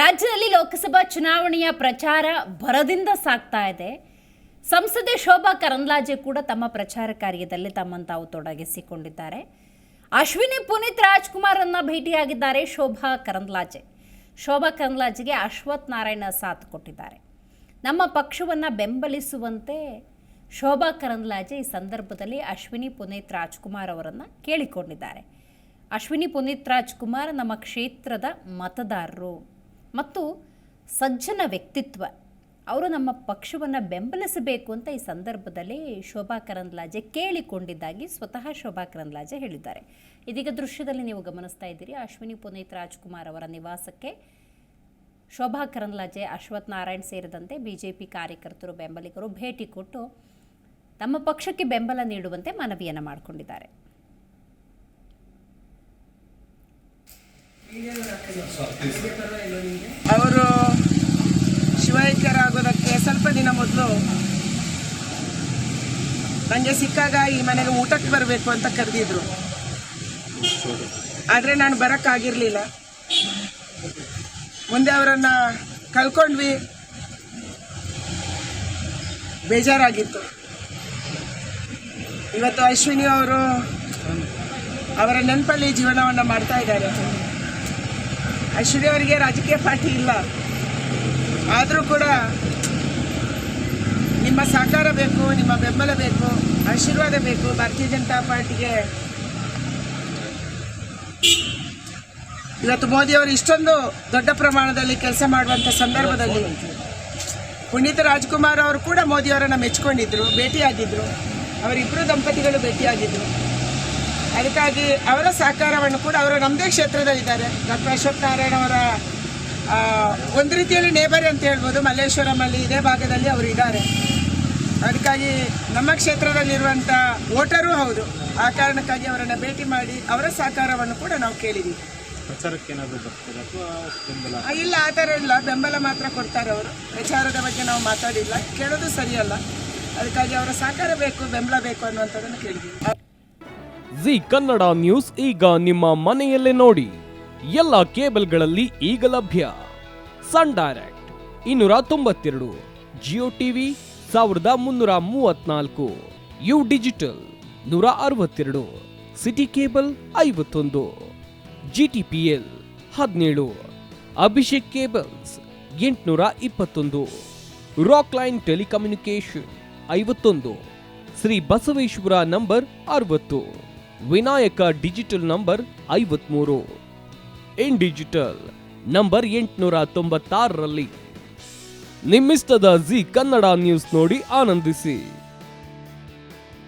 ರಾಜ್ಯದಲ್ಲಿ ಲೋಕಸಭಾ ಚುನಾವಣೆಯ ಪ್ರಚಾರ ಭರದಿಂದ ಸಾಗ್ತಾ ಇದೆ. ಸಂಸದೆ ಶೋಭಾ ಕರಂದ್ಲಾಜೆ ಕೂಡ ತಮ್ಮ ಪ್ರಚಾರ ಕಾರ್ಯದಲ್ಲಿ ತಮ್ಮನ್ನು ತಾವು ತೊಡಗಿಸಿಕೊಂಡಿದ್ದಾರೆ. ಅಶ್ವಿನಿ ಪುನೀತ್ ರಾಜ್ಕುಮಾರನ್ನ ಭೇಟಿಯಾಗಿದ್ದಾರೆ ಶೋಭಾ ಕರಂದ್ಲಾಜೆಗೆ ಅಶ್ವಥ್ ನಾರಾಯಣ ಸಾಥ್ ಕೊಟ್ಟಿದ್ದಾರೆ. ನಮ್ಮ ಪಕ್ಷವನ್ನು ಬೆಂಬಲಿಸುವಂತೆ ಶೋಭಾ ಕರಂದ್ಲಾಜೆ ಈ ಸಂದರ್ಭದಲ್ಲಿ ಅಶ್ವಿನಿ ಪುನೀತ್ ರಾಜ್ಕುಮಾರ್ ಅವರನ್ನು ಕೇಳಿಕೊಂಡಿದ್ದಾರೆ. ಅಶ್ವಿನಿ ಪುನೀತ್ ರಾಜ್ಕುಮಾರ್ ನಮ್ಮ ಕ್ಷೇತ್ರದ ಮತದಾರರು ಮತ್ತು ಸಜ್ಜನ ವ್ಯಕ್ತಿತ್ವ, ಅವರು ನಮ್ಮ ಪಕ್ಷವನ್ನು ಬೆಂಬಲಿಸಬೇಕು ಅಂತ ಈ ಸಂದರ್ಭದಲ್ಲಿ ಶೋಭಾ ಕರಂದ್ಲಾಜೆ ಕೇಳಿಕೊಂಡಿದ್ದಾಗಿ ಸ್ವತಃ ಶೋಭಾ ಕರಂದ್ಲಾಜೆ ಹೇಳಿದ್ದಾರೆ. ಇದೀಗ ದೃಶ್ಯದಲ್ಲಿ ನೀವು ಗಮನಿಸ್ತಾ ಇದ್ದೀರಿ, ಅಶ್ವಿನಿ ಪುನೀತ್ ರಾಜ್ಕುಮಾರ್ ಅವರ ನಿವಾಸಕ್ಕೆ ಶೋಭಾ ಕರಂದ್ಲಾಜೆ, ಅಶ್ವಥ್ ನಾರಾಯಣ್ ಸೇರಿದಂತೆ ಬಿಜೆಪಿ ಕಾರ್ಯಕರ್ತರು, ಬೆಂಬಲಿಗರು ಭೇಟಿ ಕೊಟ್ಟು ತಮ್ಮ ಪಕ್ಷಕ್ಕೆ ಬೆಂಬಲ ನೀಡುವಂತೆ ಮನವಿಯನ್ನು ಮಾಡಿಕೊಂಡಿದ್ದಾರೆ. ಅವರು ಶಿವೈಕ್ಯರಾಗೋದಕ್ಕೆ ಸ್ವಲ್ಪ ದಿನ ಮೊದಲು ನನಗೆ ಸಿಕ್ಕಾಗ ಈ ಮನೆಗೆ ಊಟಕ್ಕೆ ಬರಬೇಕು ಅಂತ ಕರೆದಿದ್ರು. ಆದರೆ ನಾನು ಬರೋಕ್ಕಾಗಿರಲಿಲ್ಲ. ಮುಂದೆ ಅವರನ್ನು ಕಳ್ಕೊಂಡ್ವಿ, ಬೇಜಾರಾಗಿತ್ತು. ಇವತ್ತು ಅಶ್ವಿನಿ ಅವರು ಅವರ ನೆನಪಲ್ಲಿ ಜೀವನವನ್ನು ಮಾಡ್ತಾ ಇದ್ದಾರೆ. ಅಶ್ವಿನಿ ಅವರಿಗೆ ರಾಜಕೀಯ ಪಾರ್ಟಿ ಇಲ್ಲ, ಆದರೂ ಕೂಡ ನಿಮ್ಮ ಸಹಕಾರ ಬೇಕು, ನಿಮ್ಮ ಬೆಂಬಲ ಬೇಕು, ಆಶೀರ್ವಾದ ಬೇಕು. ಭಾರತೀಯ ಜನತಾ ಪಾರ್ಟಿಗೆ ಇವತ್ತು ಮೋದಿಯವರು ಇಷ್ಟೊಂದು ದೊಡ್ಡ ಪ್ರಮಾಣದಲ್ಲಿ ಕೆಲಸ ಮಾಡುವಂಥ ಸಂದರ್ಭದಲ್ಲಿ ಪುನೀತ್ ರಾಜ್ಕುಮಾರ್ ಅವರು ಕೂಡ ಮೋದಿಯವರನ್ನು ಮೆಚ್ಚಿಕೊಂಡಿದ್ದರು, ಭೇಟಿಯಾಗಿದ್ದರು. ಅವರಿಬ್ಬರು ದಂಪತಿಗಳು ಭೇಟಿಯಾಗಿದ್ದರು. ಅದಕ್ಕಾಗಿ ಅವರ ಸಹಕಾರವನ್ನು ಕೂಡ ಅವರು ನಮ್ಮದೇ ಕ್ಷೇತ್ರದಲ್ಲಿದ್ದಾರೆ. ಡಾಕ್ಟರ್ ಅಶ್ವಥ್ ನಾರಾಯಣ ಅವರ ಒಂದು ರೀತಿಯಲ್ಲಿ ನೇಬರ್ ಅಂತ ಹೇಳ್ಬೋದು. ಮಲ್ಲೇಶ್ವರಮಲ್ಲಿ ಇದೇ ಭಾಗದಲ್ಲಿ ಅವರು ಇದ್ದಾರೆ. ಅದಕ್ಕಾಗಿ ನಮ್ಮ ಕ್ಷೇತ್ರದಲ್ಲಿರುವಂಥ ವೋಟರೂ ಹೌದು. ಆ ಕಾರಣಕ್ಕಾಗಿ ಅವರನ್ನು ಭೇಟಿ ಮಾಡಿ ಅವರ ಸಹಕಾರವನ್ನು ಕೂಡ ನಾವು ಕೇಳಿದ್ದೀವಿ. ಇಲ್ಲ, ಆ ಥರ ಇಲ್ಲ, ಬೆಂಬಲ ಮಾತ್ರ ಕೊಡ್ತಾರೆ ಅವರು. ಪ್ರಚಾರದ ಬಗ್ಗೆ ನಾವು ಮಾತಾಡಿಲ್ಲ, ಕೇಳೋದು ಸರಿಯಲ್ಲ. ಅದಕ್ಕಾಗಿ ಅವರ ಸಹಕಾರ ಬೇಕು, ಬೆಂಬಲ ಬೇಕು ಅನ್ನುವಂಥದ್ದನ್ನು ಕೇಳಿದ್ದೀವಿ. ಜಿ ಕನ್ನಡ ನ್ಯೂಸ್ ಈಗ ನಿಮ್ಮ ಮನೆಯಲ್ಲೇ ನೋಡಿ. ಎಲ್ಲ ಕೇಬಲ್ಗಳಲ್ಲಿ ಈಗ ಲಭ್ಯ. Sun Direct 292, Jio TV 1334, U digital 162, city cable 51, GTPL 17, Abhishek cables 821, rock line telecommunication 51, Shri Basaveshwara number 60, Vinayaka digital number 53, in digital number 896ರಲ್ಲಿ. ನಿಮ್ಮಿಷ್ಟದ ಜಿ ಕನ್ನಡ ನ್ಯೂಸ್ ನೋಡಿ ಆನಂದಿಸಿ.